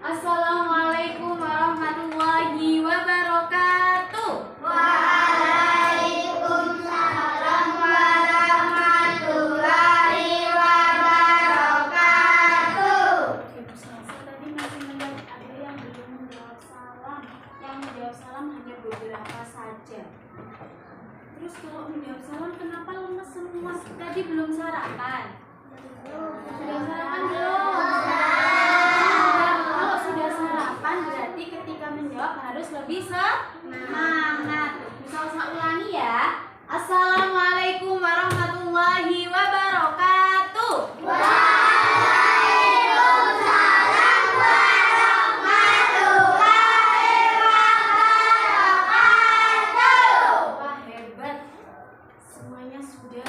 Assalamualaikum warahmatullahi wabarakatuh. Waalaikumsalam warahmatullahi wabarakatuh. Ibu Salsa tadi masih melihat ada yang belum menjawab salam. Yang menjawab salam hanya beberapa saja. Terus kalau menjawab salam kenapa lemes semua? Tadi belum sarapan? Sudah sarapan belum? Kalau sudah sarapan berarti ketika menjawab harus lebih semangat. Ibu Salsa ulangi ya. Assalamualaikum warahmatullahi wabarakatuh. Waalaikumsalam warahmatullahi wabarakatuh. Wah, hebat. Semuanya sudah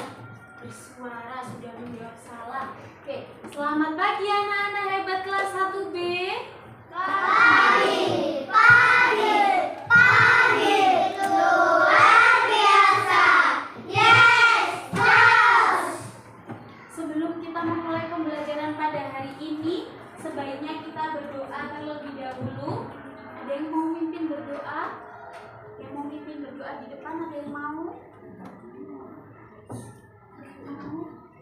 bersuara, sudah menjawab salam. Oke, selamat pagi anak-anak hebat kelas 1B. Pagi, luar biasa. Yes, terus. Sebelum kita memulai pembelajaran pada hari ini, sebaiknya kita berdoa terlebih dahulu. Ada yang mau mimpin berdoa? Yang mau mimpin berdoa di depan ada yang mau?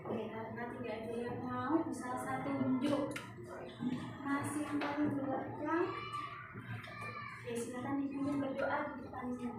Oke, karena tidak ada yang mau, bisa satu tunjuk. Masih yang paling belakang. Oke, silakan dipimpin berdoa di depannya.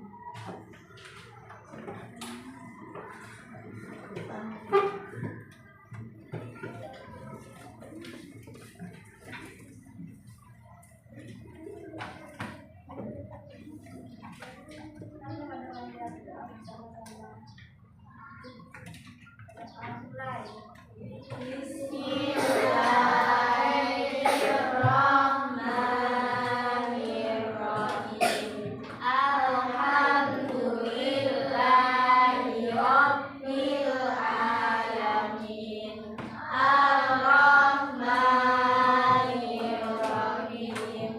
Bismillahirrahmanirrahim. Alhamdulillahi Rabbil alamin. Ar-Rahmanirrahim.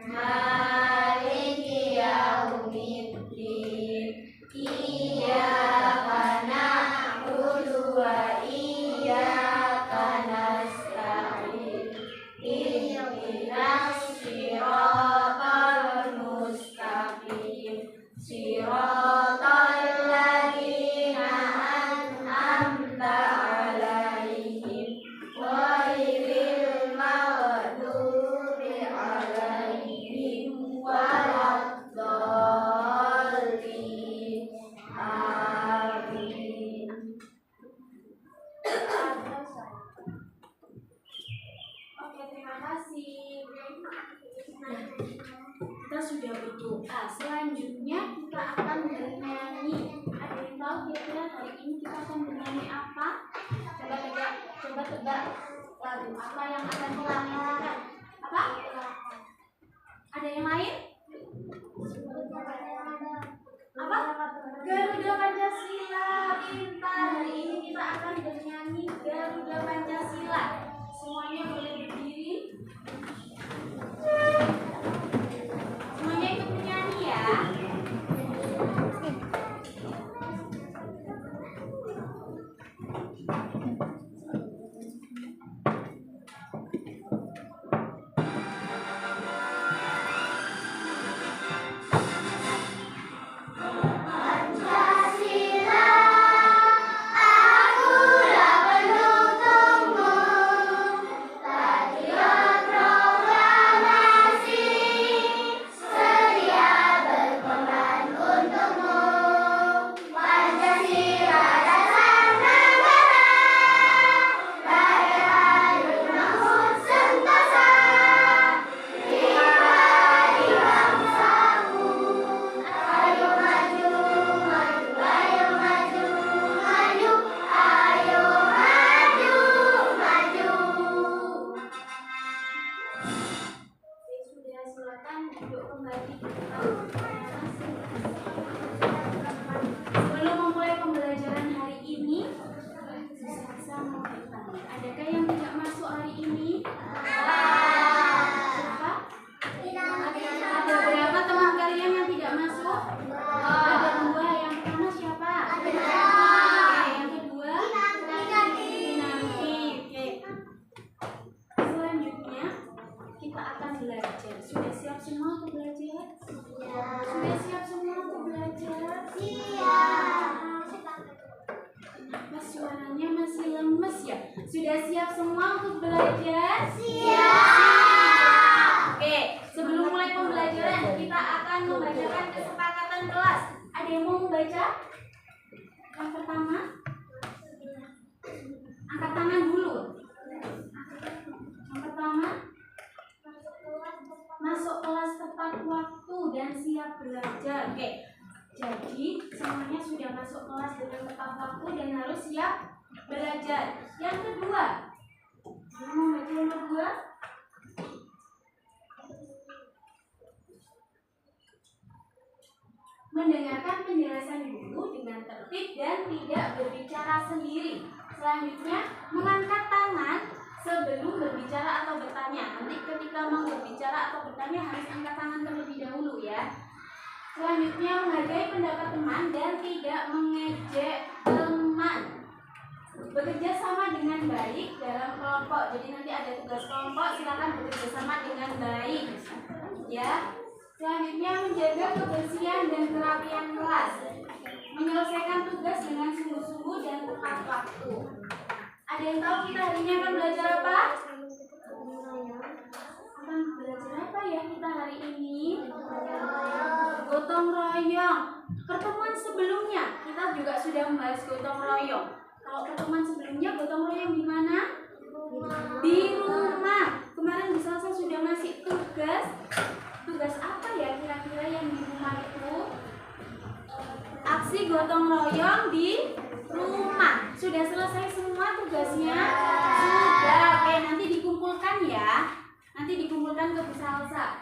Maliki yaumiddin. Iyyaka na'budu wa iyyaka nasta'in. Ihdinas siratal mustaqim. Siratal ladzina an'amta 'alaihim ghairil maghdubi 'alaihim waladdallin. Amin. Oke, terima kasih. Kita sudah berdoa. Selanjutnya kita akan bernyanyi. Ada yang tahu kira-kira hari ini kita akan bernyanyi apa? Coba tebak lagu apa yang akan kita nyanyikan? Apa? Ada yang lain? Apa? Garuda Pancasila. Pintar. Hari ini kita akan bernyanyi Garuda Pancasila. Semuanya boleh berdiri. Semuanya ikut menyanyi ya. Pancasila, akulah pendukungmu. siap semua untuk belajar? Siap. Oke, sebelum mulai pembelajaran kita akan membacakan kesepakatan kelas. Ada yang mau membaca? Yang pertama, angkat tangan dulu. Yang pertama, masuk kelas tepat waktu dan siap belajar. Oke, jadi semuanya sudah masuk kelas dengan tepat waktu dan harus siap belajar. Yang kedua, mau baca yang kedua? Mendengarkan penjelasan guru dengan tertib dan tidak berbicara sendiri. Selanjutnya, mengangkat tangan sebelum berbicara atau bertanya. Nanti ketika mau berbicara atau bertanya harus angkat tangan terlebih dahulu ya. Selanjutnya, menghargai pendapat teman dan tidak mengejek teman. Bekerja sama dengan baik dalam kelompok. Jadi nanti ada tugas kelompok, silakan bekerja sama dengan baik. Ya. Selanjutnya, menjaga kebersihan dan kerapian kelas. Menyelesaikan tugas dengan sungguh-sungguh dan tepat waktu. Ada yang tahu kita hari ini akan belajar apa? Akan belajar apa ya kita hari ini? Gotong royong. Pertemuan sebelumnya kita juga sudah membahas gotong royong. Kalau pertemuan sebelumnya gotong royong di mana? Di rumah. Kemarin Bu Salsa sudah ngasih tugas. Tugas apa ya kira-kira yang di rumah itu? Aksi gotong royong di rumah. Sudah selesai semua tugasnya? Sudah. Oke, nanti dikumpulkan ya. Nanti dikumpulkan ke Bu Salsa.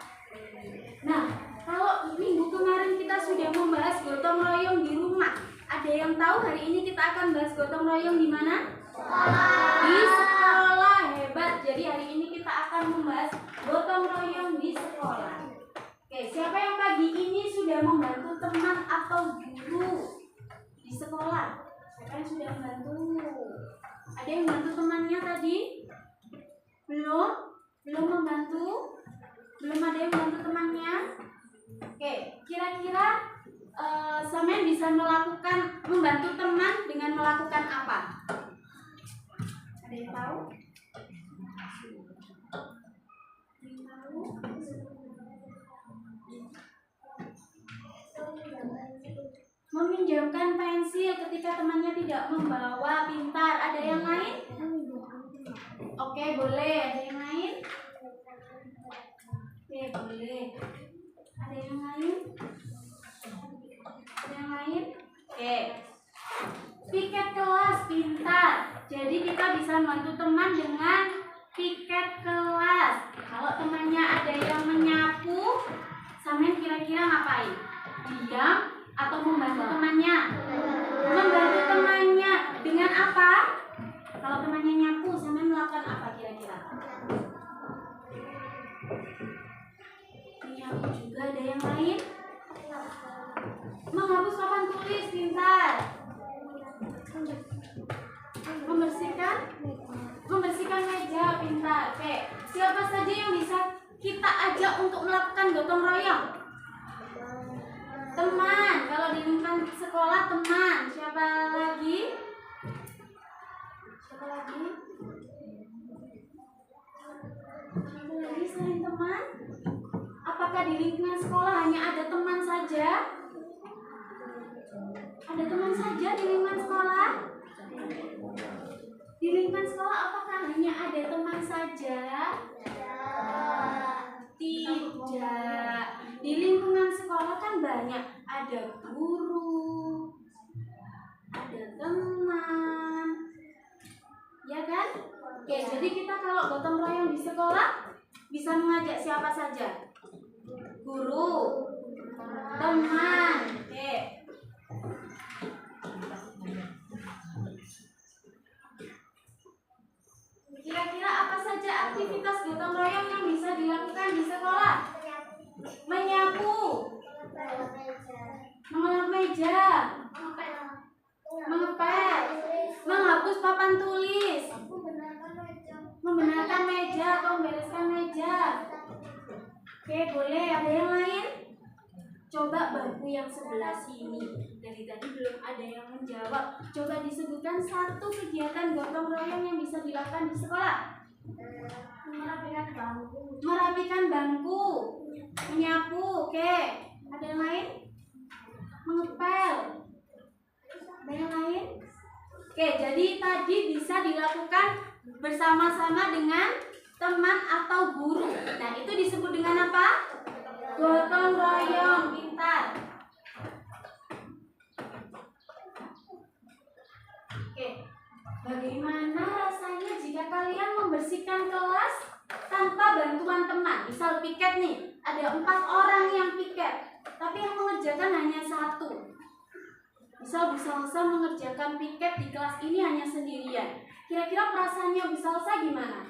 Nah, kalau minggu kemarin kita sudah membahas gotong royong di rumah. Ada yang tahu hari ini kita akan bahas gotong royong di mana? Di sekolah. Hebat. Jadi hari ini kita akan membahas gotong royong di sekolah. Oke, siapa yang pagi ini sudah membantu teman atau guru di sekolah? Siapa yang sudah membantu? Ada yang membantu temannya tadi? Belum? Belum membantu? Belum ada yang membantu temannya? Oke, kira-kira Samen bisa membantu teman dengan melakukan apa? Ada yang tahu? Ada yang tahu? Meminjamkan pensil ketika temannya tidak membawa. Pintar. Ada yang lain? Oke, boleh. Ada yang lain? Oke, boleh. Ada yang lain? Ada yang lain? Oke. Piket kelas. Pintar. Jadi kita bisa membantu teman dengan piket kelas. Kalau temannya ada yang menyapu, Samen kira-kira ngapain? Diam atau membantu temannya? Membantu temannya dengan apa? Kalau temannya nyapu, Samen melakukan apa kira-kira? Menyapu juga. Ada yang lain? Menghapus papan tulis. Pintar. Membersihkan meja. Pintar. Oke, siapa saja yang bisa kita ajak untuk melakukan gotong royong? Teman. Kalau di lingkungan sekolah teman. Siapa lagi? Siapa lagi? Siapa lagi selain teman? Apakah di lingkungan sekolah hanya ada teman saja? Ada teman saja di lingkungan sekolah? Di lingkungan sekolah apakah hanya ada teman saja? Tidak. Di lingkungan sekolah kan banyak. Ada guru, ada teman, ya kan? Oke, jadi kita kalau gotong royong di sekolah bisa mengajak siapa saja? Guru, teman. Oke. Kira-kira apa saja aktivitas gotong royong yang bisa dilakukan di sekolah? Menyapu, mengelap meja, mengepel, menghapus papan tulis, membenarkan meja atau membereskan meja. Oke, boleh. Ada yang lain? Coba bangku yang sebelah sini. Dari tadi belum ada yang menjawab. Coba disebutkan satu kegiatan gotong royong yang bisa dilakukan di sekolah. Merapikan bangku. Merapikan bangku, menyapu, oke. Ada yang lain? Mengepel. Ada yang lain? Oke, jadi tadi bisa dilakukan bersama-sama dengan teman atau guru. Nah, itu disebut dengan apa? Gotong royong. Pintar. Oke, bagaimana rasanya jika kalian membersihkan kelas tanpa bantuan teman? Misal piket nih, ada 4 orang yang piket, tapi yang mengerjakan hanya 1. Misal Bu Salsa mengerjakan piket di kelas ini hanya sendirian. Kira-kira perasaannya Bu Salsa gimana?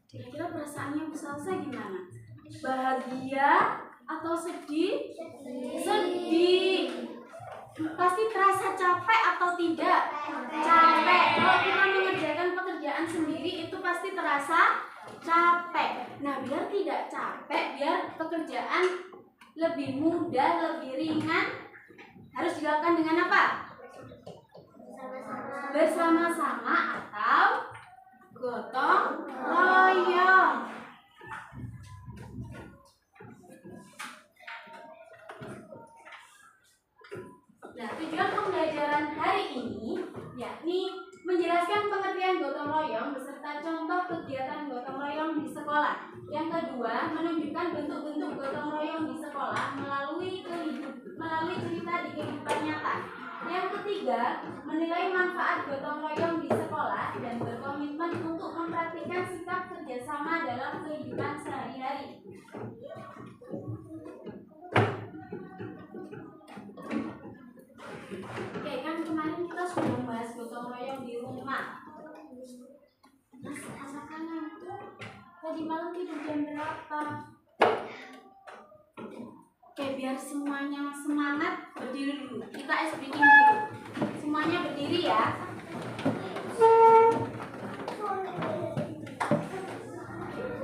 Kira-kira perasaannya Bu Salsa gimana? Bahagia atau sedih? Sedih. Pasti terasa capek atau tidak? Capek. Kalau kita mengerjakan pekerjaan sendiri itu pasti terasa capek. Nah, biar tidak capek, biar pekerjaan lebih mudah, lebih ringan, harus dilakukan dengan apa? Bersama-sama atau gotong royong. Nah, tujuan pembelajaran hari ini yakni menjelaskan pengertian gotong royong beserta contoh kegiatan gotong royong di sekolah. Yang kedua, menunjukkan bentuk-bentuk gotong royong di sekolah melalui cerita di kehidupan nyata. Yang ketiga, menilai manfaat gotong royong di sekolah dan berkomitmen untuk mempraktikkan sikap kerjasama dalam kehidupan sehari-hari. Oke, kan kemarin kita sudah membahas gotong royong di rumah. Mas, anak-anak itu tadi malam tidur jam berapa? Oke, biar semuanya semangat, berdiri dulu. Kita ice breaking dulu. Semuanya berdiri ya.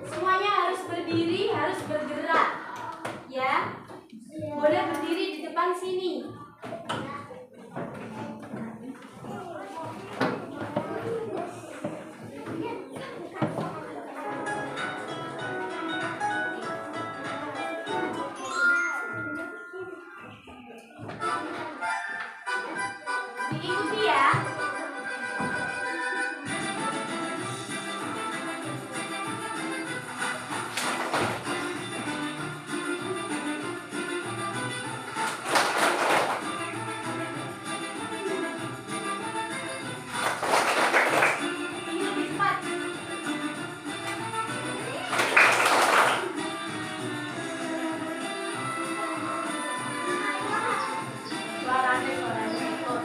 Semuanya harus berdiri, harus bergerak. Ya. Boleh berdiri di depan sini. Diikuti ya. Ini lebih cepat. Suaranya ikut.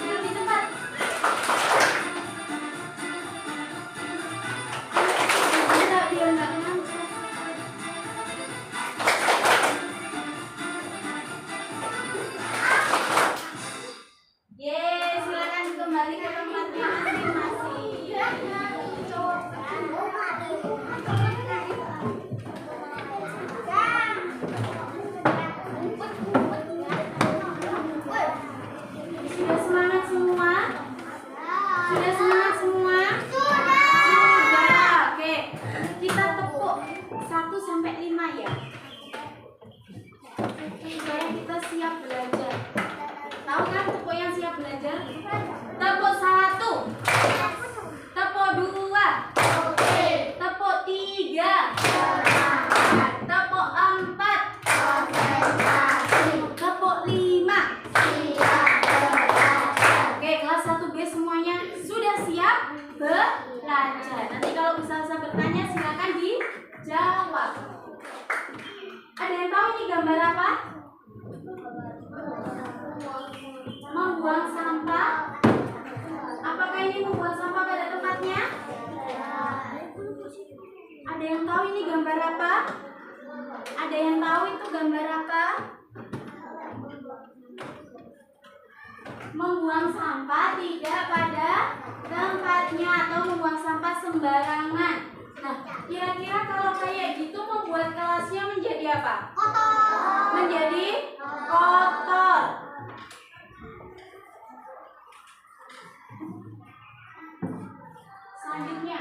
Lebih cepat. Biar nggak ngantuk. Silakan kembali ke tempatnya masing-masing. Sudah semangat semua? Sudah semangat semua? Sudah. Oke. Kita tepuk 1 sampai 5 ya. Supaya kita siap belajar. Tahu kan tepuk yang siap belajar? Tepuk 1. Tepuk 2. Tepuk 3. Tepuk 4. Tepuk 5. Oke, kelas 1B semuanya sudah siap belajar. Ada yang tahu ini gambar apa? Ada yang tahu itu gambar apa? Membuang sampah tidak pada tempatnya atau membuang sampah sembarangan. Nah, kira-kira kalau kayak gitu membuat kelasnya menjadi apa? Kotor. Menjadi kotor. Selanjutnya,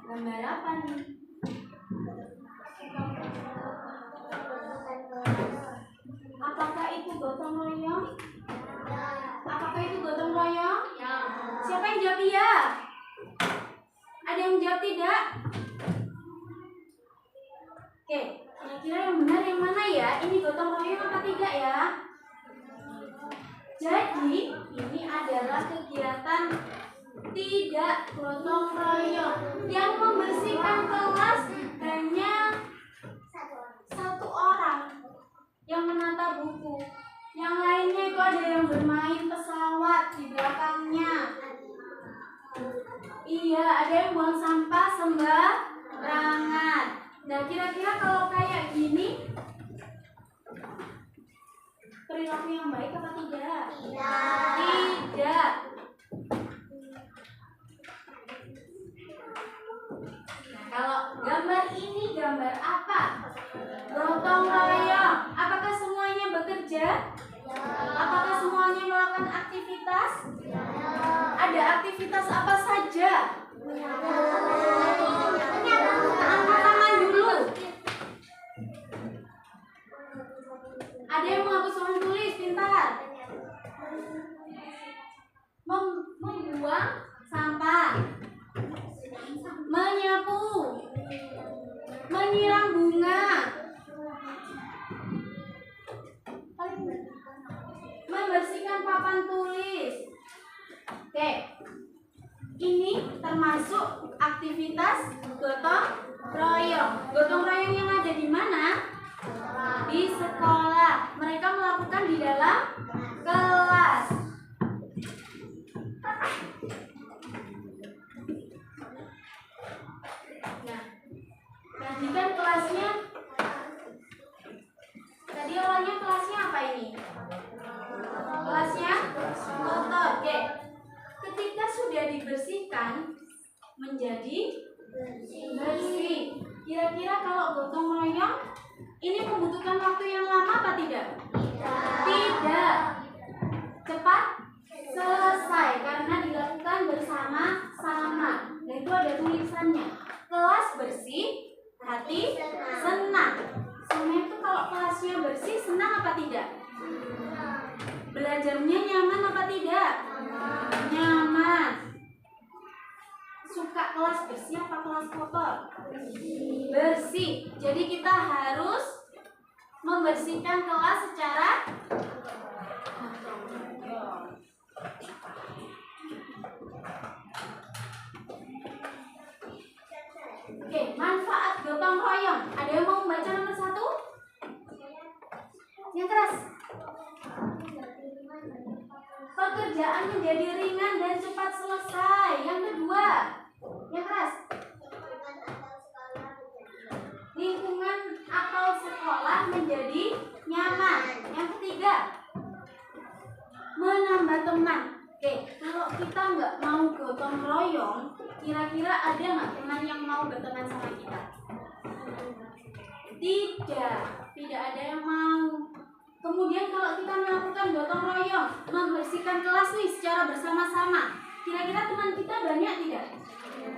gambar apa nih? Apakah itu gotong royong? Apakah itu gotong royong? Ya. Siapa yang jawab iya? Ada yang jawab tidak? Oke, kira-kira yang benar yang mana ya? Ini gotong royong apa tidak ya? Jadi, ini adalah kegiatan tidak gotong royong. Yang membersihkan kelas hanya satu orang yang menata buku. Yang lainnya itu ada yang bermain pesawat di belakangnya. Iya, ada yang buang sampah sembarangan. Nah, kira-kira kalau kayak gini perilaku yang baik apa tidak? Tidak. Nah, kalau gambar ini gambar apa? Gotong royong. Apakah semuanya bekerja? Apakah semuanya melakukan aktivitas? Ada aktivitas apa saja? Angkat tangan dulu. Ada yang menghapus ruang tulis, pintar. Membuang sampah, menyapu, menyiram bunga, membersihkan papan tulis. Oke, ini termasuk aktivitas gotong royong. Gotong royong yang ada di mana? Di sekolah. Mereka melakukan di dalam kelas. Nah, tadi kan kelasnya, tadi awalnya kelasnya apa ini? Kelasnya kotor. Oke. Ketika sudah dibersihkan menjadi bersih. Kira-kira kalau gotong royong ini membutuhkan waktu yang lama apa tidak? Tidak. Cepat selesai karena dilakukan bersama-sama. Dan itu ada tulisannya. Kelas bersih, hati senang. Sebenarnya itu kalau kelasnya bersih, senang apa tidak? Belajarnya nyaman apa tidak? Nyaman. Suka kelas bersih apa kelas kotor? Bersih. Jadi kita harus membersihkan kelas secara Oke, manfaat gotong royong. Ada yang mau membaca nomor 1? Yang keras. Pekerjaan menjadi ringan dan cepat selesai. Yang kedua, yang keras. Lingkungan atau sekolah menjadi nyaman. Yang ketiga, menambah teman. Oke, kalau kita nggak mau gotong royong, kira-kira ada nggak teman yang mau berteman sama kita? Tidak ada yang mau. Kemudian kalau kita melakukan gotong royong, membersihkan kelas nih secara bersama-sama, kira-kira teman kita banyak tidak?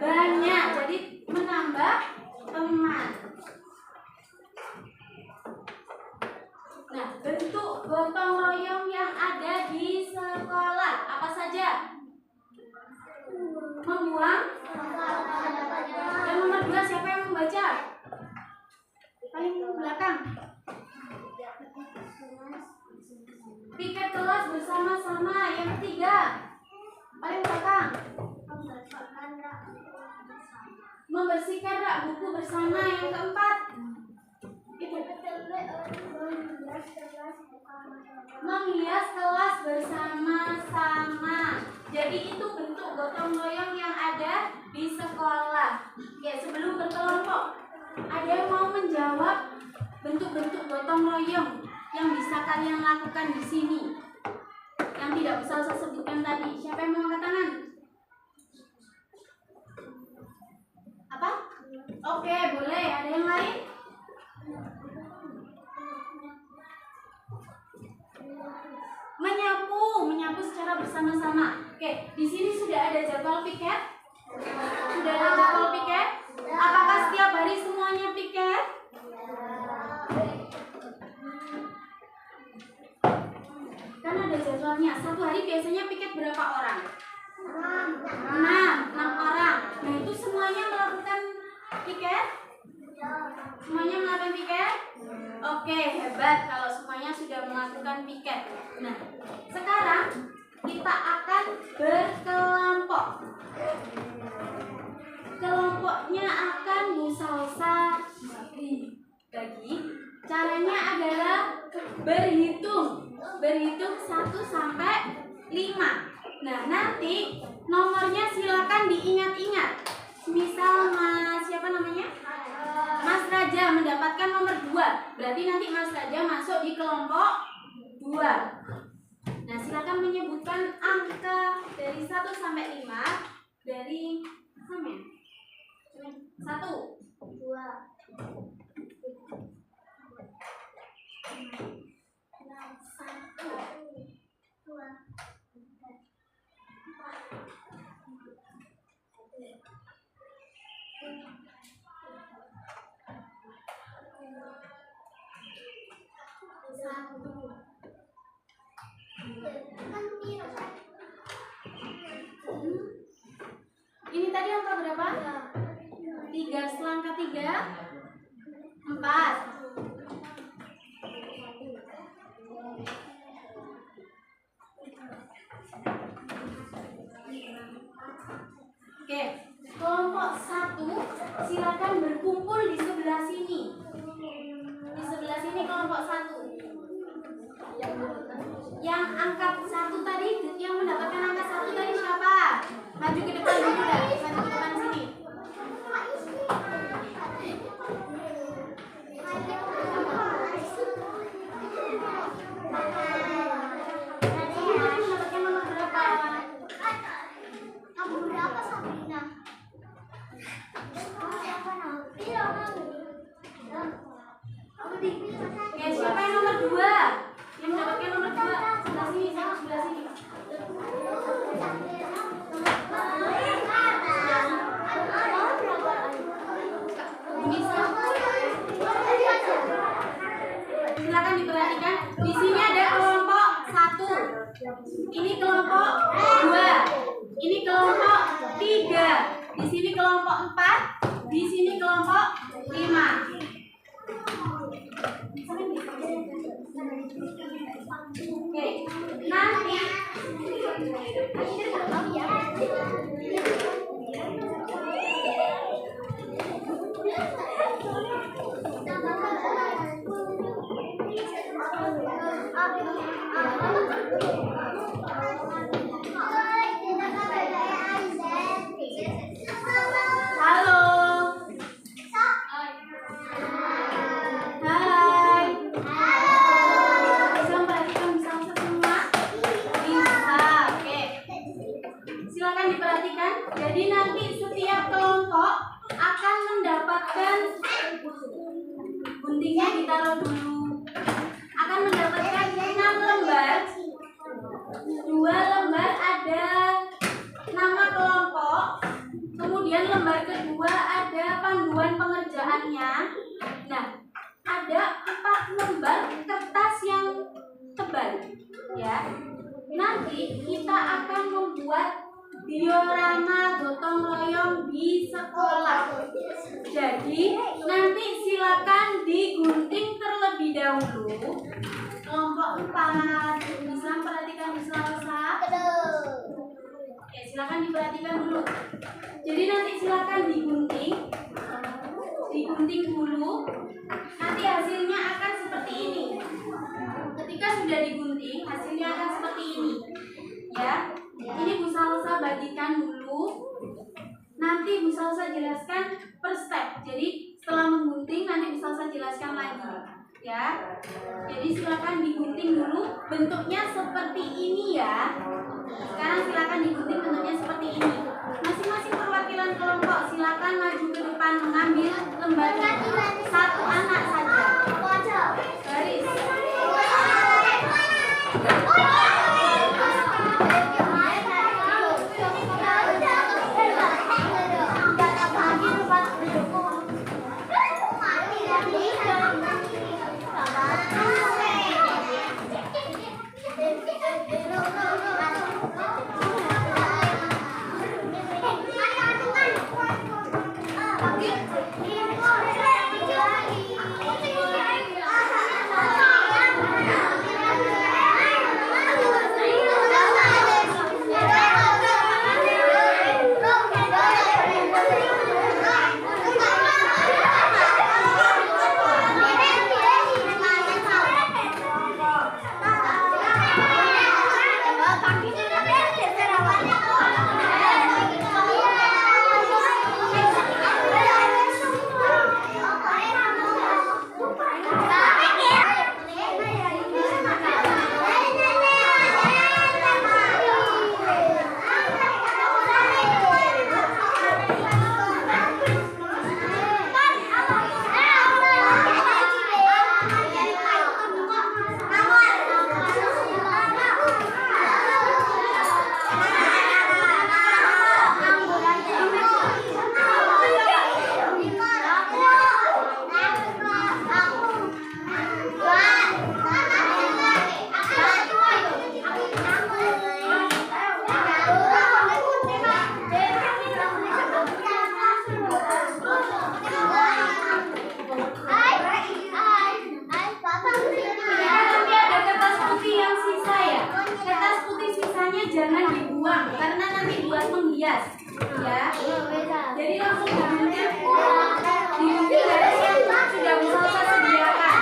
Banyak, jadi menambah teman. Nah, bentuk gotong royong yang ada di sekolah apa saja? Membuang. Yang nomor 2 siapa yang membaca? Paling belakang. Piket kelas bersama-sama. Yang ketiga, paling belakang. Membersihkan rak buku bersama. Yang keempat, menghias kelas bersama-sama. Jadi itu bentuk gotong royong yang ada di sekolah. Oke, sebelum berkelompok, Ada yang mau menjawab bentuk-bentuk gotong royong yang bisa kalian lakukan di sini? Yang tidak usah saya sebutkan tadi. Siapa yang mau angkat tangan? Apa? Oke, boleh. Ada yang lain? Menyapu secara bersama-sama. Oke, di sini sudah ada jadwal piket? Sudah ada jadwal piket? Apakah setiap hari semuanya piket? Kan ada jadwalnya. Satu hari biasanya piket berapa orang? 6 orang. Nah, itu semuanya melakukan piket? Semuanya melakukan piket? Oke, hebat kalau semuanya sudah melakukan piket. Nah, sekarang kita akan berkelompok. Kelompoknya akan Bu Salsa bagi. Caranya adalah berhitung 1 sampai 5. Nah, nanti nomornya silakan diingat-ingat. Misal siapa namanya? Mas Raja mendapatkan nomor 2. Berarti nanti Mas Raja masuk di kelompok 2. Nah, silakan menyebutkan angka dari 1 sampai 5 dari sama. 1, 2, Ini tadi angka berapa? 3. Setelah angka 3, 4. Oke, kelompok 1 silakan berkumpul di sebelah sini. Di sebelah sini kelompok 1. Yang angka 1 tadi, yang mendapatkan angka 1 tadi siapa? Maju ke depan dulu dah. Maju ke depan sini. Mendapatkan nomor berapa? Nomor berapa, Sabrina? Oke, siapa yang nomor 2? Yang mendapatkan nomor 2 sebelah sini, sebelah sini. Silakan diperhatikan. Di sini ada kelompok 1. Ini kelompok 2. Ini kelompok 3. Di sini kelompok 4. Di sini kelompok 5. Oke, nanti halo. Hai. Bisa memperhatikan bisa semua? Bisa. Oke. Silakan diperhatikan. Jadi nanti setiap kelompok akan mendapatkan, guntingnya ditaruh dulu. Akan mendapatkan 6 lembar. 2 lembar ada nama kelompok. Kemudian lembar kedua ada panduan pengerjaannya. Nah, ada 4 lembar kertas yang tebal, ya. Nanti kita akan membuat diorama gotong royong di sekolah. Jadi nanti silakan digunting terlebih dahulu. Kelompok 4 bisa perhatikan di selasa. Oke, silakan diperhatikan dulu. Jadi nanti silakan digunting dulu. Nanti hasilnya akan seperti ini. Ketika sudah digunting, hasilnya akan seperti ini. Ya, ini Bu Salsa bagikan dulu. Nanti Bu Salsa jelaskan per step. Jadi setelah menggunting ya. Jadi silakan digunting dulu, bentuknya seperti ini ya. Sekarang silakan digunting bentuknya seperti ini. Masing-masing perwakilan kelompok silakan maju ke depan mengambil lembaga, satu anak saja. Garis. Jangan dibuang karena nanti buat menghias ya. Jadi langsung digunting garis yang sudah bisa sediakan.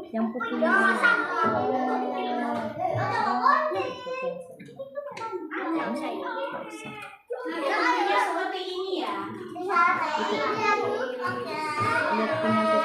Yang putih Seperti ini ya. lihat punya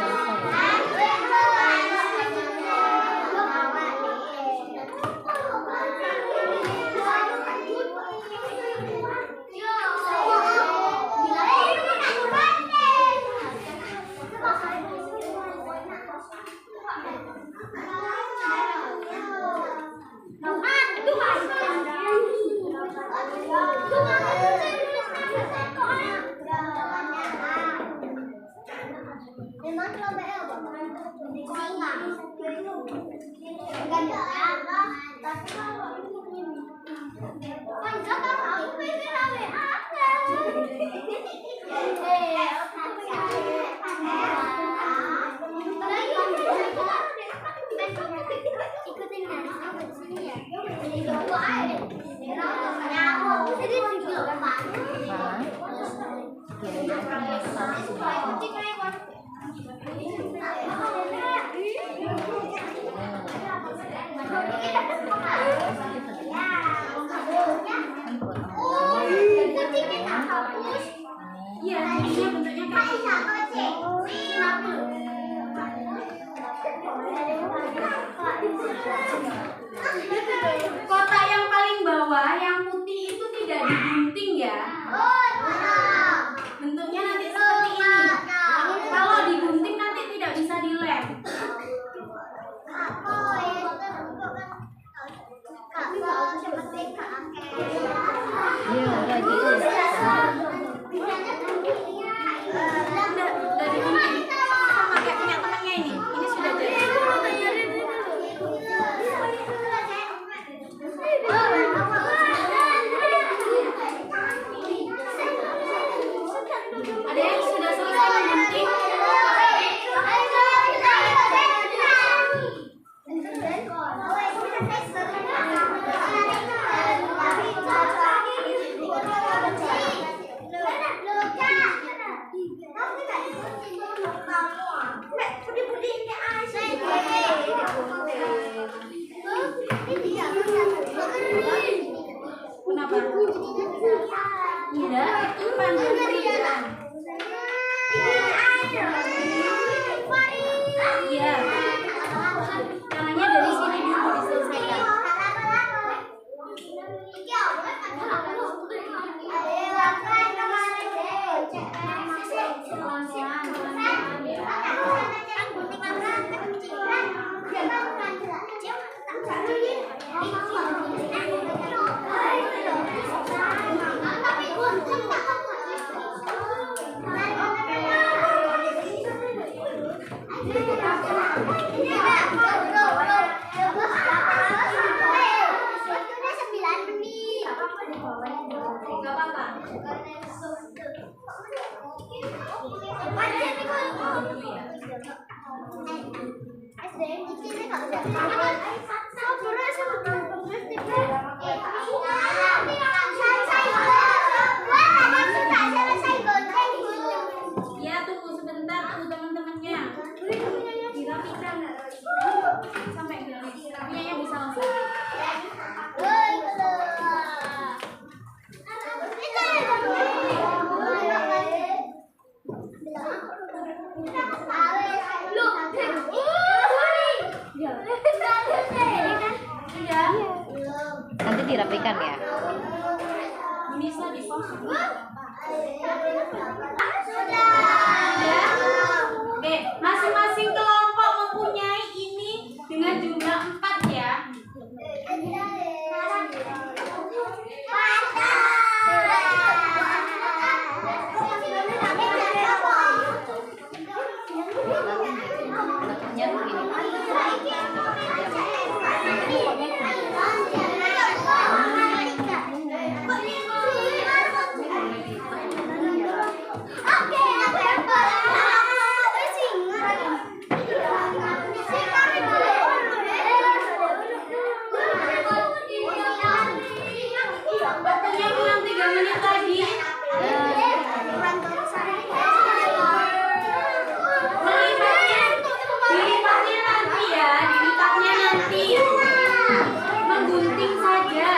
Iya, jadinya bentuknya kayak kotak yang paling bawah yang putih itu tidak digunting ya. Gak apa-apa. Ya, tunggu sebentar tuh teman-temannya. Dinamika sampai dinamikanya yang bisa langsung. Nanti dirapikan ya. Bisa di pause. Oke, masing-masing kelompok mempunyai ini dengan jumlah 4 ya. Bentuknya begini. Waktunya kurang 3 menit lagi. Dilipatnya nanti ya, dilipatnya nanti. Menggunting saja.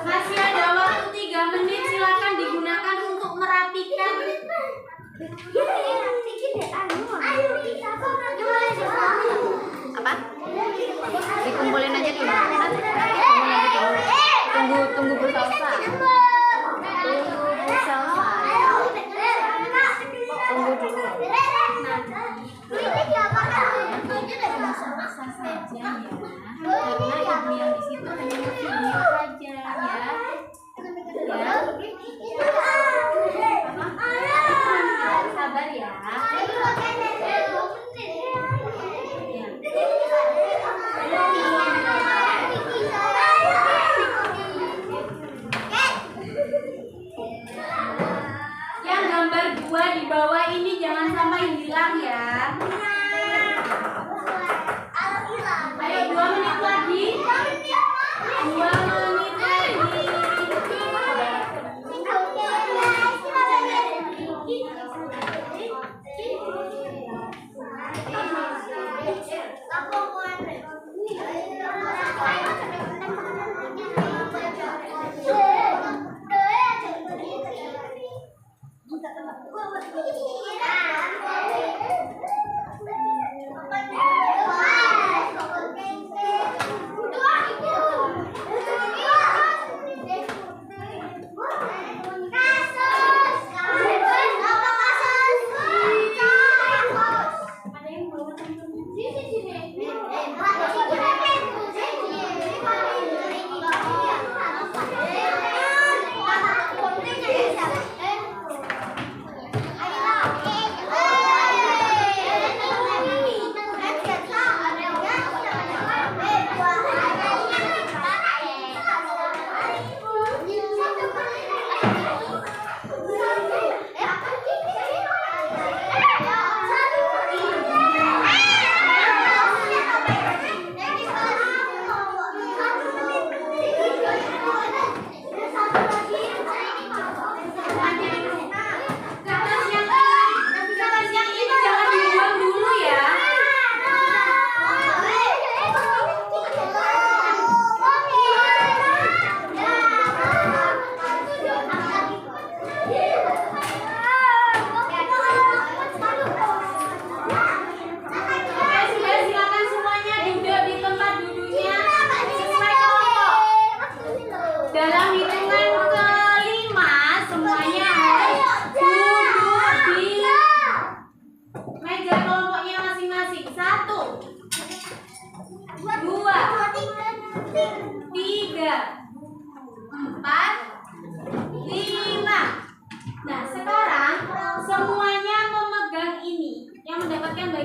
Masih ada waktu 3 menit, silakan digunakan untuk merapikan. Apa? Dikumpulin aja dulu. Tunggu bersalsa. Tunggu bersalsa. Tunggu dulu. Bisa saja ya, karena ibu yang di situ hanya video saja ya. Sabar ya. Yang gambar 2 di bawah ini jangan sampai hilang ya. Ayo 2 menit lagi. 2 menit lagi. Dalam hitungan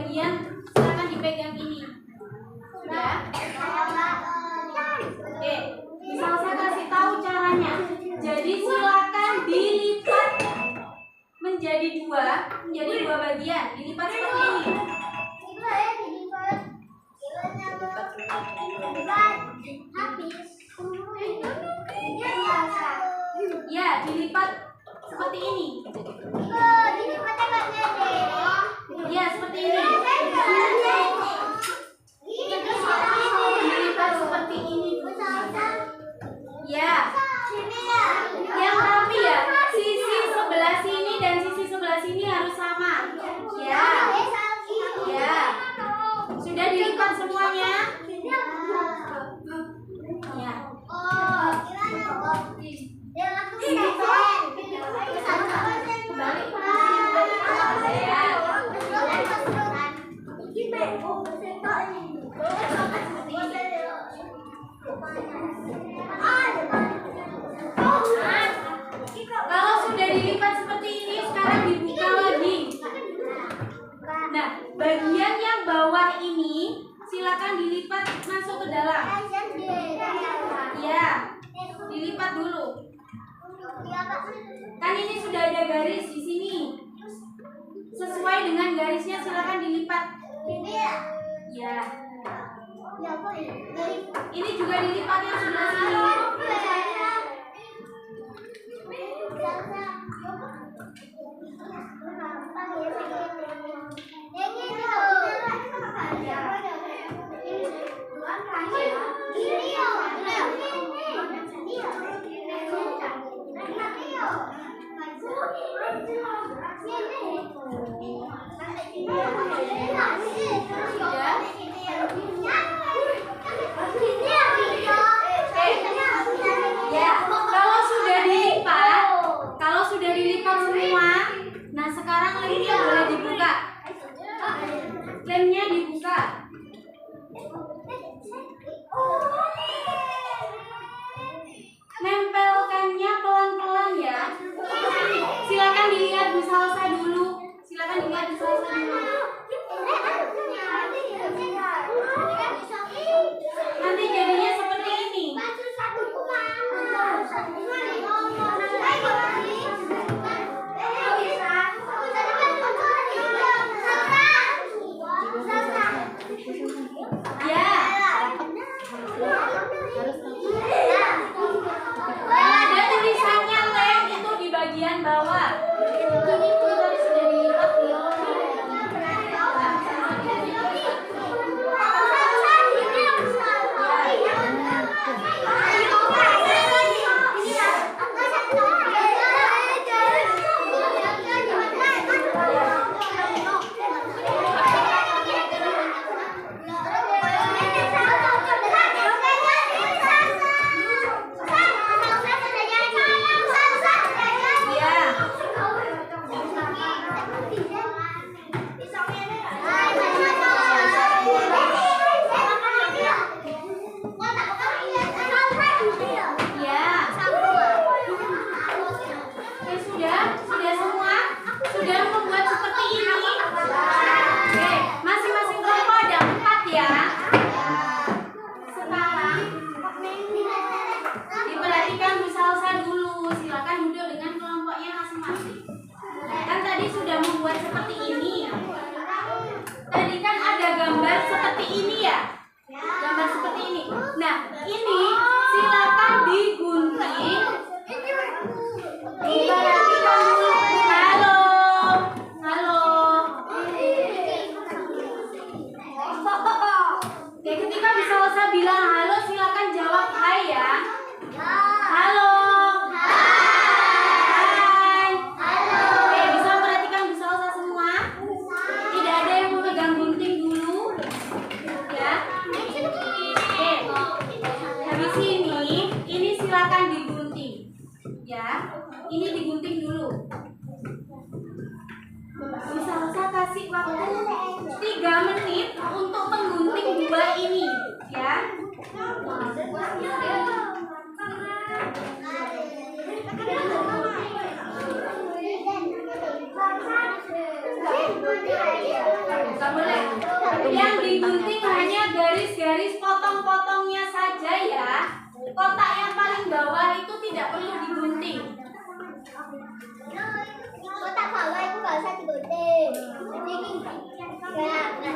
bagian silakan dipegang ini. Sudah? Oke, misal saya kasih tahu caranya. Jadi silakan dilipat menjadi dua bagian. Dilipat seperti ini. Ya, dilipat seperti ini. Ya, seperti ini. Dilipat seperti ini. Ya. Yang rapi ya, sisi sebelah sini dan sisi sebelah sini harus sama. Ya. Ya. Sudah dilipat semuanya? Ya. Kalau sudah dilipat seperti ini, sekarang dibuka lagi. Nah, bagian yang bawah ini silakan dilipat masuk ke dalam. Ya, dilipat dulu. Kan ini sudah ada garis di sini. Sesuai dengan garisnya silakan dilipat. Ya. Ini juga dilipat yang sebelah sini. Ya, kalau sudah dilipat semua, nah sekarang lemnya boleh dibuka. Lemnya dibuka. Nempelkannya pelan-pelan ya. Silakan dilihat Bu Salsa dulu. Nanti jadinya seperti ini. Ya. Ada tulisannya lem itu di bagian bawah. Ini digunting dulu. Bu Salsa kasih waktu 3 menit untuk menggunting dua ini, ya. Nggak boleh. Yang digunting hanya garis-garis potong-potongnya saja ya. Kotak yang paling bawah itu tidak perlu digunting. Kotak bawah itu nggak usah digunting. Ya, ya.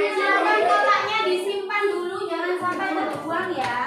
Silakan kotaknya disimpan dulu, jangan sampai terbuang ya.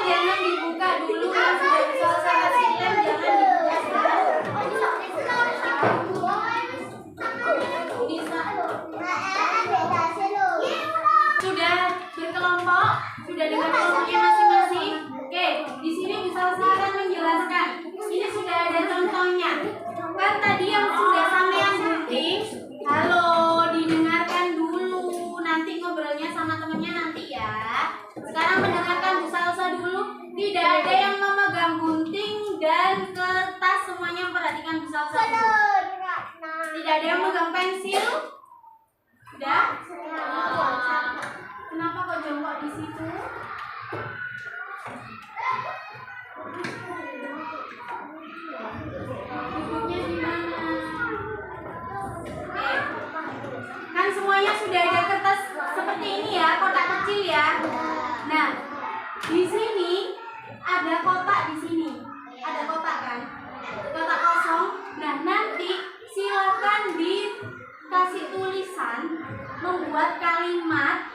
Jangan dibuka dulu, yang sudah selesai ngasih lem jangan dibuka. Bisa. Sudah berkelompok, sudah dengan kelompoknya masing-masing. Oke, di sini bisa silakan menjelaskan. Ini sudah ada contohnya. Kan tadi yang sudah sampean gunting, halo, didengarkan dulu. Nanti ngobrolnya sama temennya nanti ya. Sekarang mendengarkan Bu Salsa dulu. Tidak ada yang memegang gunting dan kertas, semuanya memperhatikan Bu Salsa dulu. Tidak ada yang memegang pensil. Sudah? Kenapa kok jongkok di situ? Duduknya di mana? Oke. Kan semuanya sudah ada kertas seperti ini ya, kotak kecil ya. Nah, di sini ada kotak di sini. Ada kotak kan? Kotak kosong. Nah, nanti silakan dikasih tulisan membuat kalimat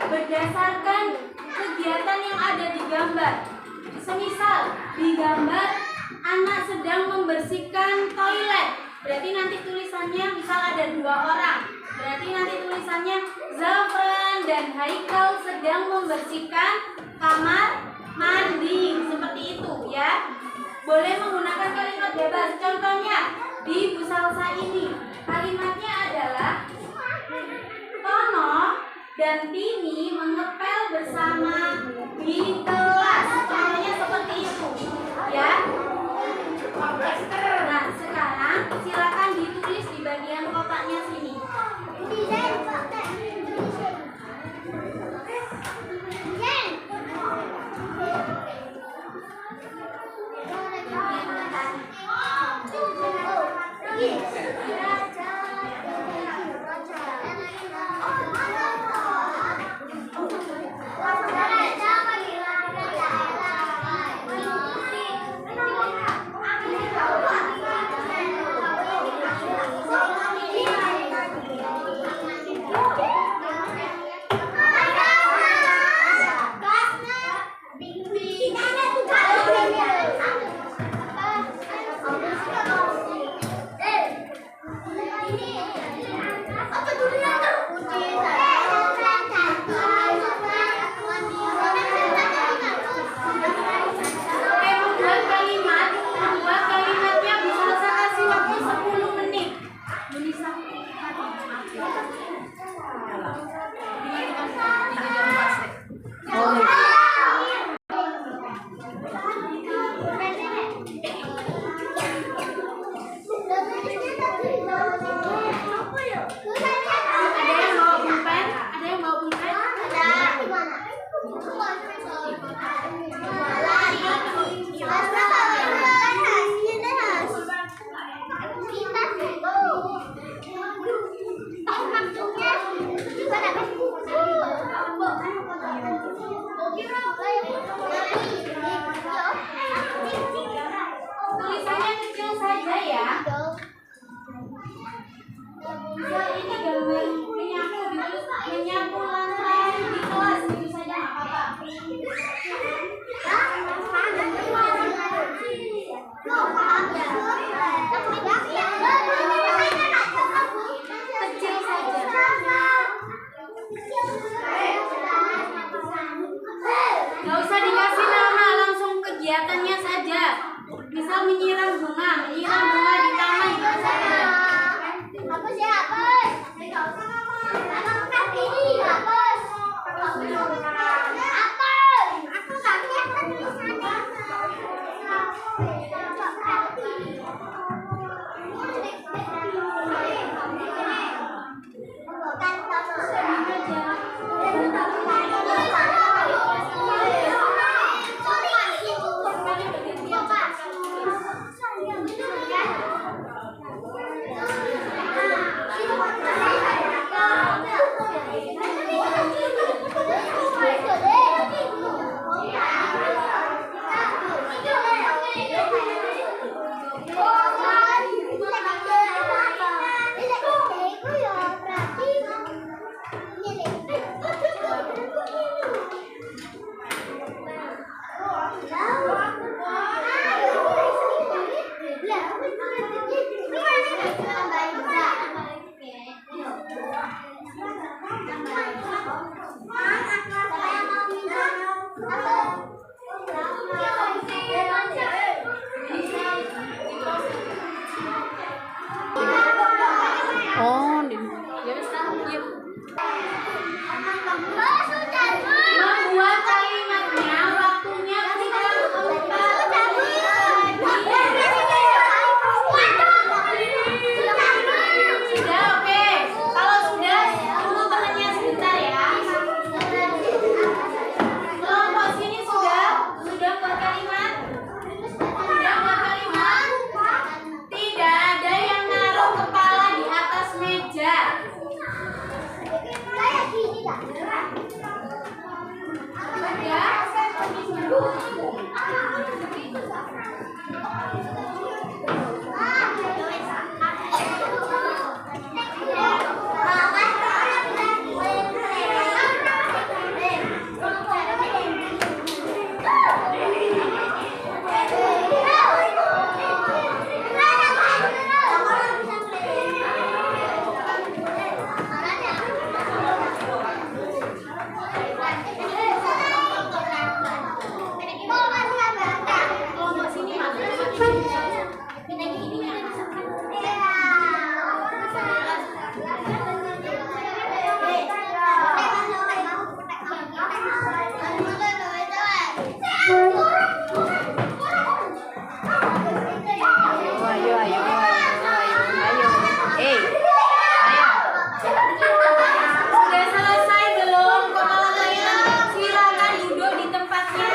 berdasarkan kegiatan yang ada di gambar. Semisal di gambar anak sedang membersihkan toilet, berarti nanti tulisannya misal ada 2 orang, berarti nanti tulisannya Zafran dan Haikal sedang membersihkan kamar mandi, seperti itu ya. Boleh menggunakan kalimat bebas. Contohnya di Bu Salsa ini kalimatnya adalah Tono dan Tini mengepel bersama di kelas. Contohnya seperti itu, ya. Nah, sekarang silakan ditulis di bagian kotaknya sini. Oh, Membuat kalimatnya waktunya sudah 4 Sudah, oke. Kalau sudah, tunggu temannya sebentar ya. Kelompok sini sudah buat kalimat. Sudah buat kalimat. Tidak ada yang naruh kepala di atas meja. Kelompok sini ayo. Sudah selesai belum? Kepala kalian silakan duduk di tempatnya.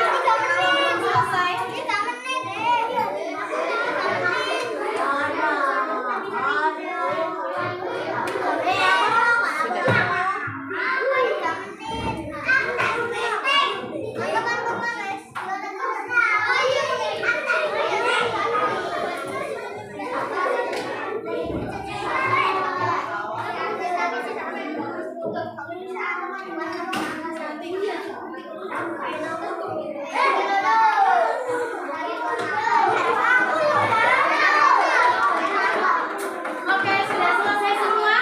Belum selesai. Oke, sudah selesai semua?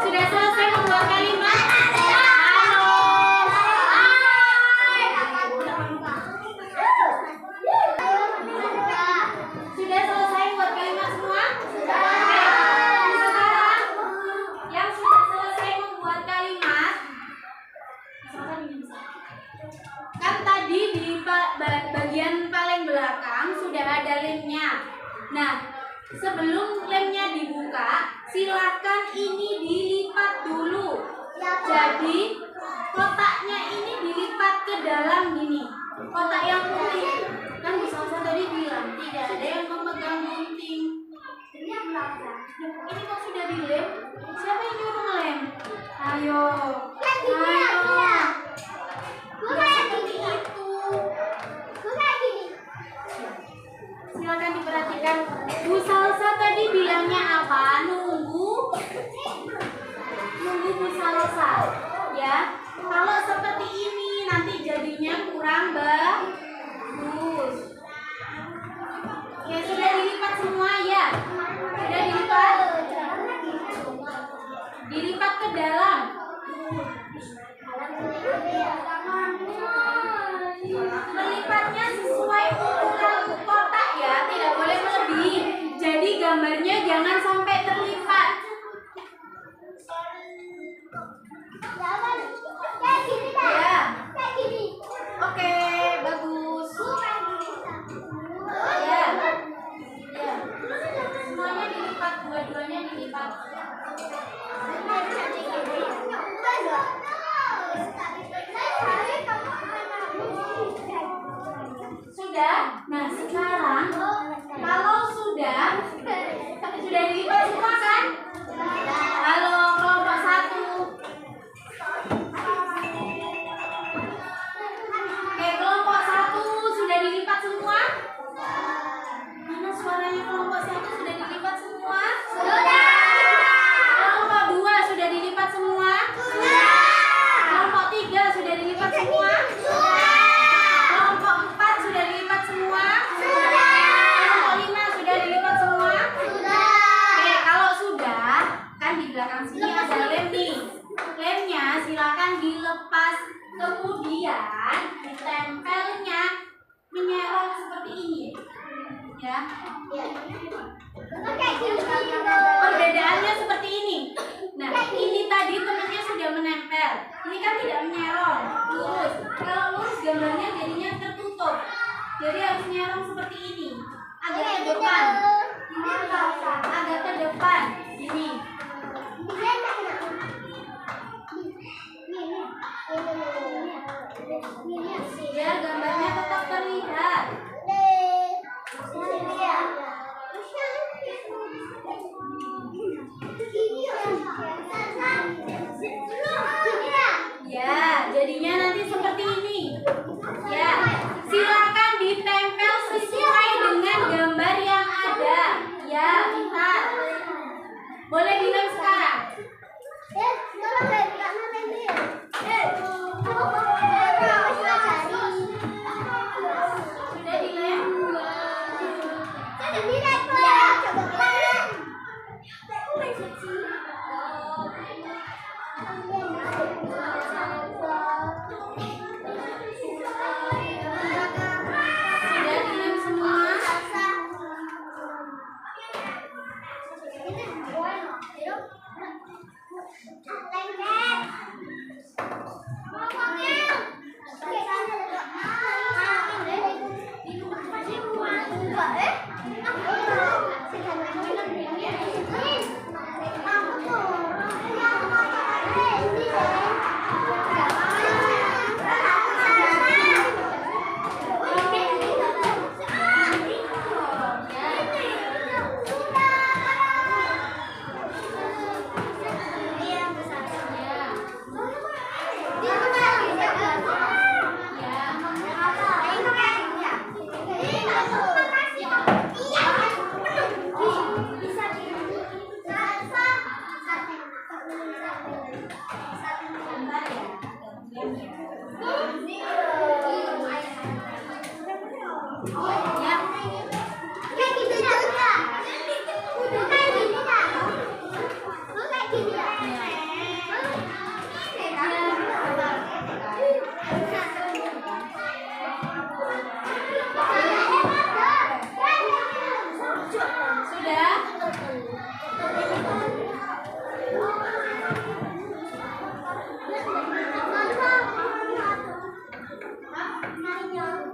Sudah selesai membuat kalimat? Halo. Sudah selesai buat kalimat semua? Oke. Sekarang yang sudah selesai membuat kalimat, kan tadi di bagian paling belakang sudah ada lemnya. Nah, sebelum lemnya dibuka, silakan ini dilipat dulu. Jadi kotaknya ini dilipat ke dalam gini. Kotak yang putih. Kan Bu Salsa tadi bilang tidak ada yang memegang gunting. Ini kok sudah dilem? Siapa yang nyuruh ngelem? Ayo. Nggak seperti itu. Silakan diperhatikan. Bu Salsa tadi bilangnya apa? Nunggu Bu Salsa. Ya. Kalau seperti ini nanti jadinya kurang bagus. Ya, sudah dilipat semua ya? Sudah dilipat? Dilipat ke dalam. Melipatnya sesuai ukuran kotak ya, tidak boleh melebihi. Jadi gambarnya jangan sampai terlipat. Ya. Oke, bagus. Ya. Ya. Semuanya dilipat, dua-duanya dilipat. Sudah? Nah, sekarang kalau sudah dilipat semua kan? Halo, kelompok 1. Oke, kelompok 1 sudah dilipat semua? Mana suaranya kelompok 1 sudah dilipat semua? Sudah. Perbedaannya seperti ini. Nah, ini tadi temannya sudah menempel. Ini kan tidak menyerong, lurus. Kalau lurus gambarnya jadinya tertutup. Jadi harus nyerong seperti ini. Agak ke depan. Agak ke depan. Ini. Biar gambarnya tetap terlihat. Ya, jadinya nanti seperti ini. Ya, silakan ditempel sesuai dengan gambar yang ada. Ya, lihat. Boleh dilem sekarang. Sudah dilem? Sudah dilem semua?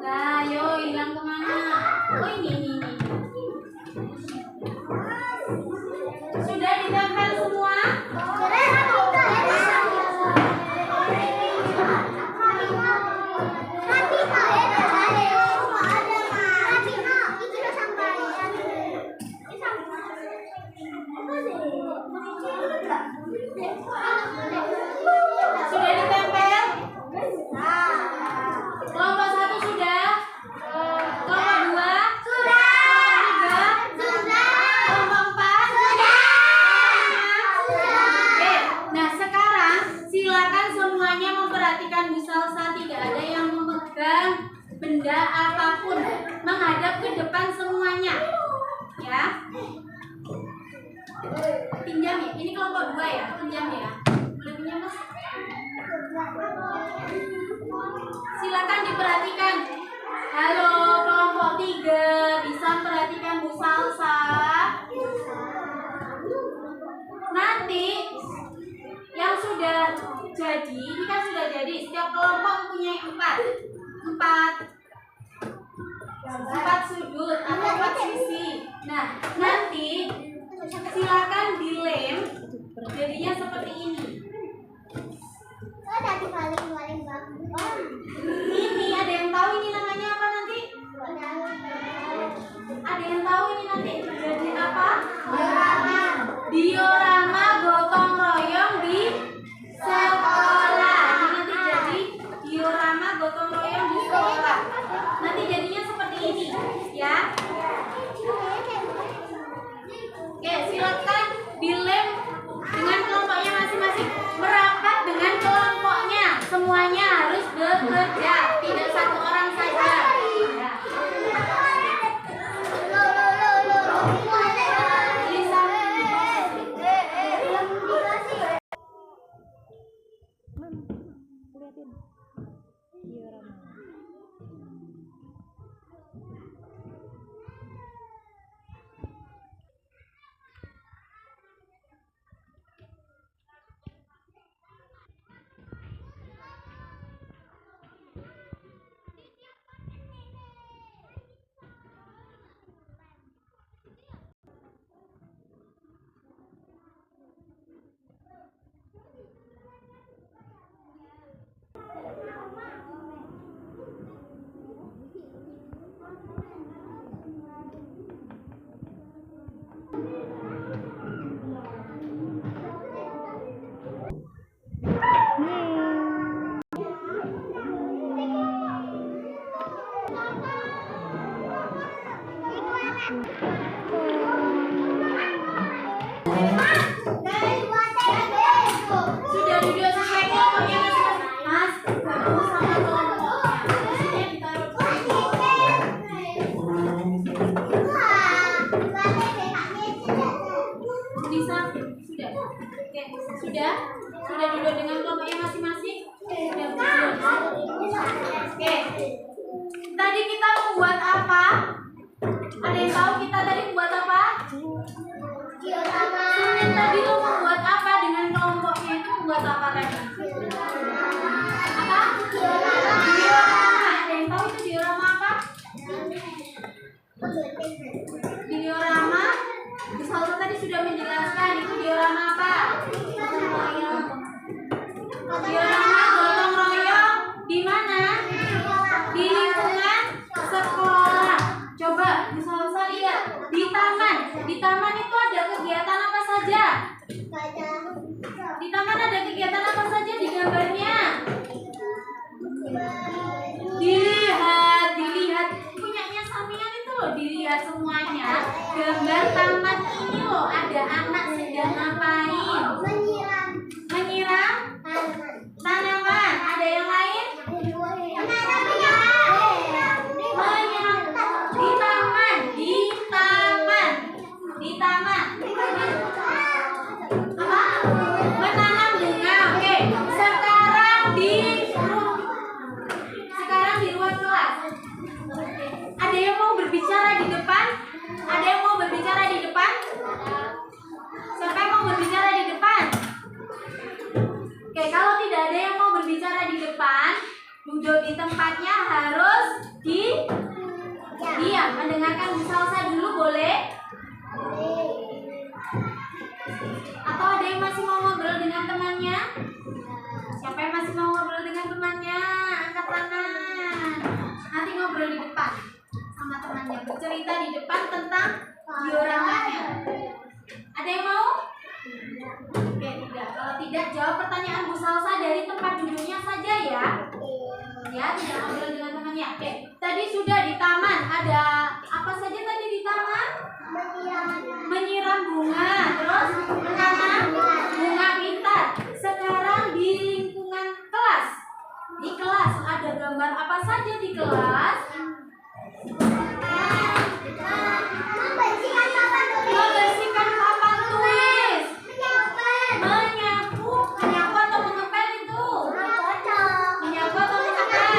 Nah, yo hilang kemana? Oh ini. Sudah ditempel semua? Sudah ditempel? Kelompok 1 sudah? Kelompok 2? Sudah. Kelompok 3? Kelompok 4? Sudah. Oke, nah sekarang silakan semuanya memperhatikan Bu Salsa, tidak ada yang memegang benda apapun, menghadap ke depan semuanya. Ya. Pinjam ya, ini kelompok 2 ya, pinjam ya. Boleh pinjam Mas? Silakan diperhatikan. Halo kelompok 3, bisa perhatikan Bu Salsa? Nanti yang sudah jadi, ini kan sudah jadi, setiap kelompok mempunyai 4 sudut atau 4 sisi. Nah, nanti silakan dilem jadinya seperti ini. Ini ada yang tahu ini namanya apa nanti? Ada yang tahu ini nanti jadi apa? Diorama gotong royong di sekolah. Ini nanti jadi diorama gotong royong di sekolah. Nanti jadinya seperti ini, ya. Oke, silakan dilem dengan kelompoknya masing-masing, merapat dengan kelompoknya. Semuanya harus bekerja, tidak satu orang saja. Ya. Sudah duduk sampai kelompoknya Mas, gabung sama kelompoknya. Maksudnya ditaruh di bisa sudah. Oke, sudah duduk dengan kelompoknya masing-masing. Sudah berdua. Oke. Tadi kita membuat apa? Ada yang tahu kita tadi membuat apa? Sulit tadi lo membuat apa dengan kelompoknya itu membuat apa tadi? Apa? Diorama. Ada yang tahu itu diorama apa? Diorama. Bu Salsa tadi sudah menjelaskan itu diorama apa? Diorama gotong royong di mana? Di lingkungan sekolah. Coba Bu Salsa lihat di taman. Di taman itu ada kegiatan apa saja? Di taman ada kegiatan apa saja di gambarnya? Dilihat. Punyanya Samian itu loh, dilihat semuanya. Gambar taman ini loh, ada anak sedang ngapain? Menyiram tanaman. Ada yang lain? Di taman. Apa? Menanam bunga. Oke. Sekarang di ruang kelas. Ada yang mau berbicara di depan? Ada yang mau berbicara di depan? Siapa yang mau berbicara di depan? Oke, kalau tidak ada yang mau berbicara di depan, duduk di tempatnya harus diam, mendengarkan Bu Salsa dulu boleh? Atau ada yang masih mau ngobrol dengan temannya? Siapa yang masih mau ngobrol dengan temannya? Angkat tangan. Nanti ngobrol di depan sama temannya, bercerita di depan tentang dioramanya. Ada yang mau? Oke, tidak. Kalau tidak, jawab pertanyaan Bu Salsa dari tempat duduknya saja ya. Ya, tidak ngobrol dengan temannya. Oke, tadi sudah di taman. Ada apa saja tadi di taman? Menyiram bunga, terus menanam bunga pintar. Sekarang di lingkungan kelas. Di kelas ada gambar apa saja di kelas? Membersihkan papan tulis. Menyapu atau mengepel itu? Menyapu atau mengepel?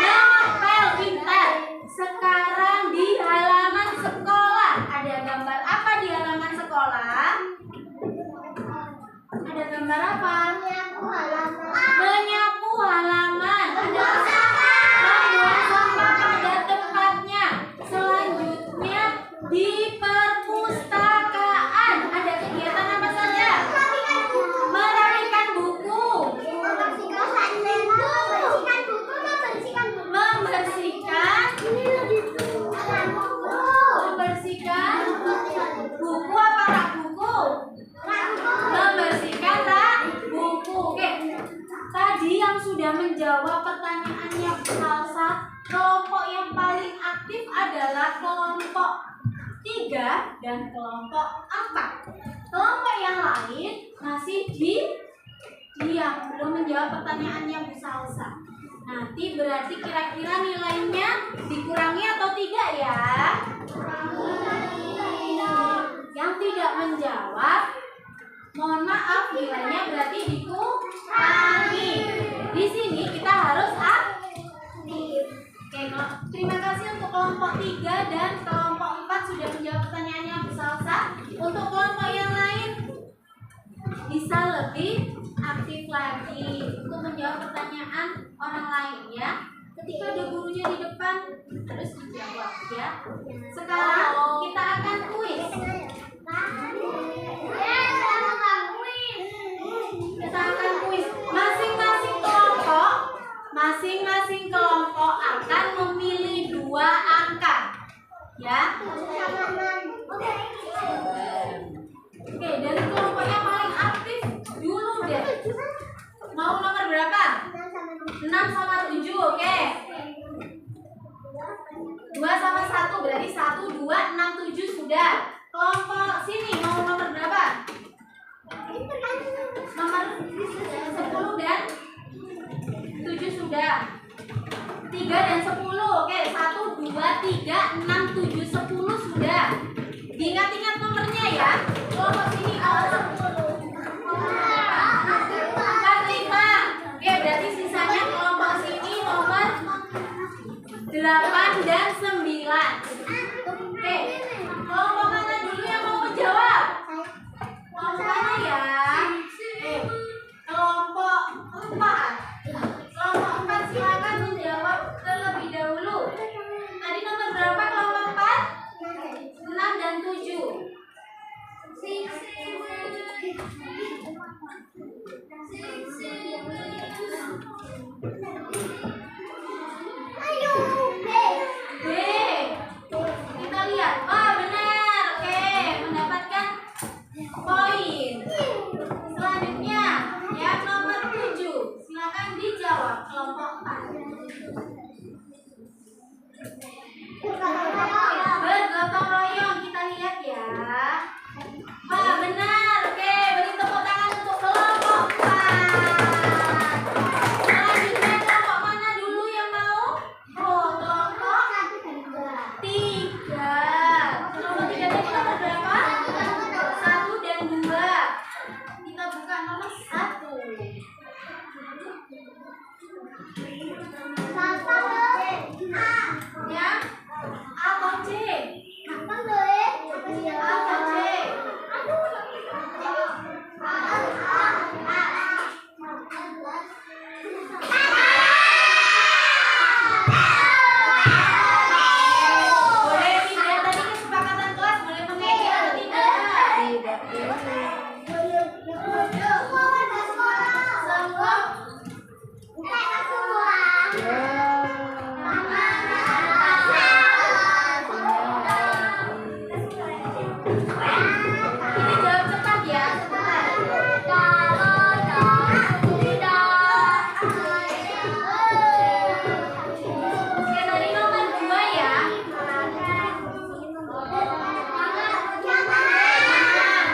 Mengepel pintar. Sekarang di halaman sekolah ada gambar apa di halaman sekolah? Ada gambar apa? Menyapu halaman. Ada membuang sampah pada tempatnya. Selanjutnya di perpustakaan ada kegiatan apa saja? Merapikan buku. Membersihkan buku apa rak buku? Membersihkan rak buku. Oke. Tadi yang sudah menjawab pertanyaannya Bu Salsa, kelompok yang paling aktif adalah kelompok 3 dan kelompok 4. Kelompok yang lain masih diam, belum menjawab pertanyaannya Bu Salsa. Nanti berarti kira-kira nilainya dikurangi atau tidak ya? Yang tidak menjawab, mohon maaf, nilainya berarti dikurangi. Di sini kita harus aktif. Oke, terima kasih untuk kelompok 3 dan kelompok 4 sudah menjawab pertanyaannya Bu Salsa. Untuk kelompok yang lain bisa lebih aktif lagi untuk menjawab pertanyaan orang lain ya. Ketika ada gurunya di depan harus dijawab ya. Sekarang kita akan kuis. Kita akan kuis. Masing-masing kelompok akan memilih 2 angka ya. Oke, dari kelompok yang paling aktif dulu deh. Mau nomor berapa? 6 sama 7, oke. 2 sama 1 berarti 1, 2, 6, 7 sudah. nomor 10 dan 7 sudah. 3 dan 10. Oke, 1, 2, 3, 6, 7, 10 sudah. Diingat-ingat nomornya ya. Kelompok sini nomor 10. 4, 5. Oke, berarti sisanya kelompok sini nomor 8 dan 9. Oke, kelompok mana dulu yang mau menjawab? Kelompok mana ya? Kelompok 4. Kelompok 4 silakan menjawab terlebih dahulu. Tadi nomor berapa kelompok 4? 6 dan 7. Ayo, B. B. Kita lihat. Oh, benar. Oke, mendapatkan poin. Selanjutnya, yang nomor 7. Silakan dijawab kelompok 4. Bergotong royong, kita lihat ya. Wah, benar. Oke, beri tepuk tangan untuk kelompok 4. Selanjutnya kelompok mana dulu yang mau? Oh, kelompok 3. Kelompok 3 tadi nomor berapa? 1 dan 2. Kita buka nomor 1. Ya, A atau C? A atau C? Boleh tidak? Tadi kesepakatan kelas boleh memilih atau tidak? Semua. Ini jawab cepat ya. Oke, tadi nomor 2 ya.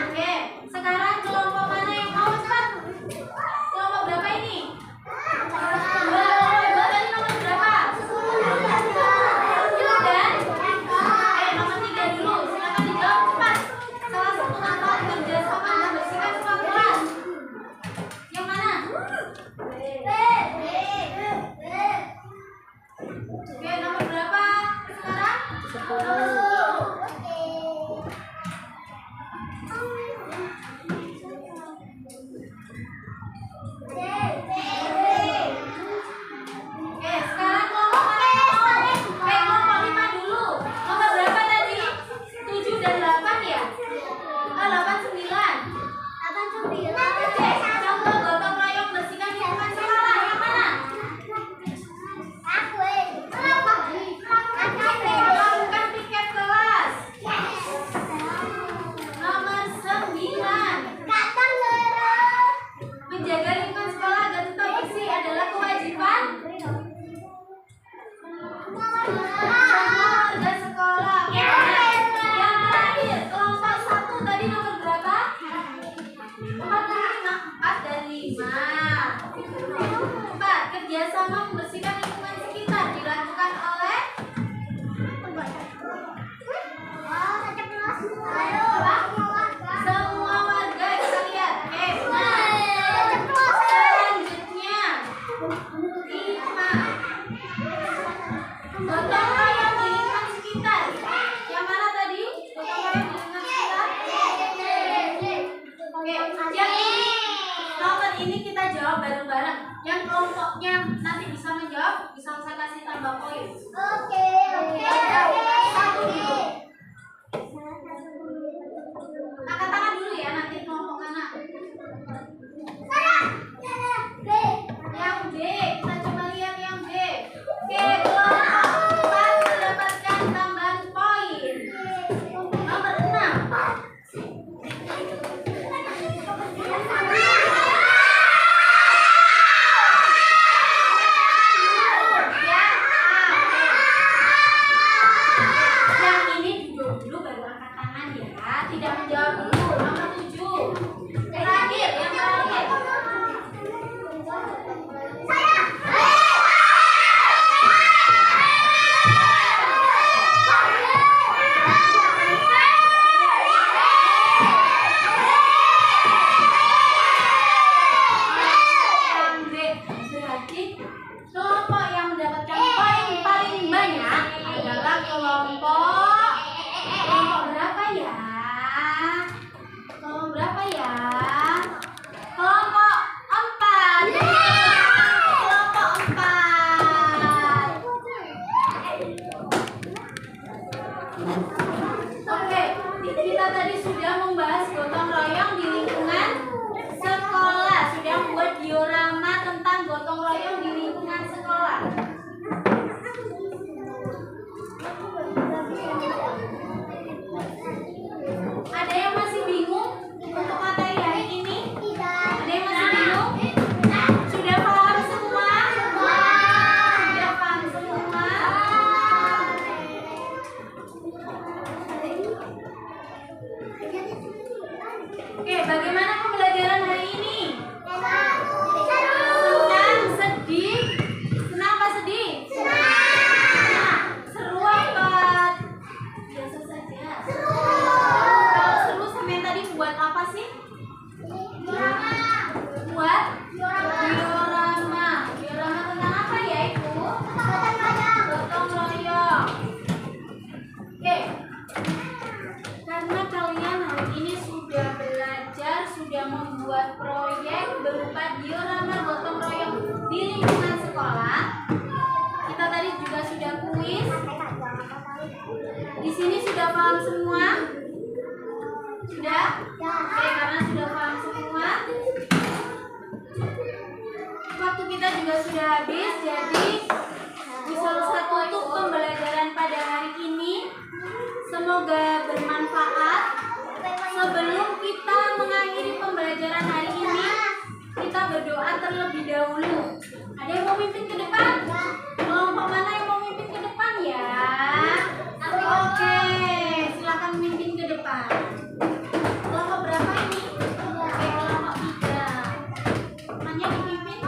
Oke, sekarang kelompok mana yang mau cepat? Kelompok berapa ini? 2. Tadi nomor berapa? 10 dan nomor 3 dulu. Silakan dijawab cepat. Salah satu kata kerjasama membersihkan semua kelas. Yang mana? Oke, nomor berapa sekarang? 10. Oke, sekarang kelompok mana yang mau? Kelompok 5 dulu. Nomor berapa tadi? 7 dan 8 ya? 8, 9. Oke, contoh gotong royong bersihkan lingkungan sekolah. Yang mana? Melakukan piket kelas. Nomor 9. Menjaga lingkungan sekolah agar tetap bersih adalah kewajiban warga sekolah. Yang terakhir, kelompok 1 tadi nomor berapa? 4 dan 5. 4. Kerjasama membersihkan lingkungan sekitar dilakukan oleh semua warga. Kita lihat. Oke, benar. Selanjutnya 5. Gotong royong di lingkungan sekitar. Yang mana tadi? Gotong royong di lingkungan sekitar. Oke, yang ini nomor ini kita jawab bareng-bareng. Yang kelompoknya nanti bisa menjawab, bisa saya kasih tambah poin. Satu dulu. Angkat tangan dulu ya, nanti kelompok mana? Yang B, kita coba lihat yang B. Oke, kelompok 4 mendapatkan tambahan poin. Nomor 6. Yang ini dulu baru angkat tangan ya. Tidak menjawab dulu. Nomor 7. Terakhir, yang terakhir. Oke, bagaimana pembelajaran hari ini? Senang, sedih. Senang apa sedih? Senang. Seru apa? Biasa saja. Kalau seru sama yang tadi buat apa sih? Buat diorama. Diorama tentang apa ya Ibu? Gotong royong. Oke. Karena kalian hari ini sudah belajar, sudah membuat proyek berupa diorama gotong royong di lingkungan sekolah. Kita tadi juga sudah kuis. Di sini sudah paham semua? Sudah? Oke, karena sudah paham semua, waktu kita juga sudah habis. Jadi bisa tutup pembelajaran pada hari ini. Semoga bermanfaat. Sebelum kita mengakhiri pembelajaran hari ini, kita berdoa terlebih dahulu. Ada yang mau mimpin ke depan? Kelompok mana yang mau mimpin ke depan ya? Oke, silakan mimpin ke depan. Kelompok berapa ini? Oke, kelompok 3. Namanya dipimpin?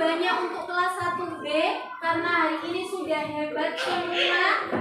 Banyak untuk kelas 1B karena hari ini sudah hebat semua.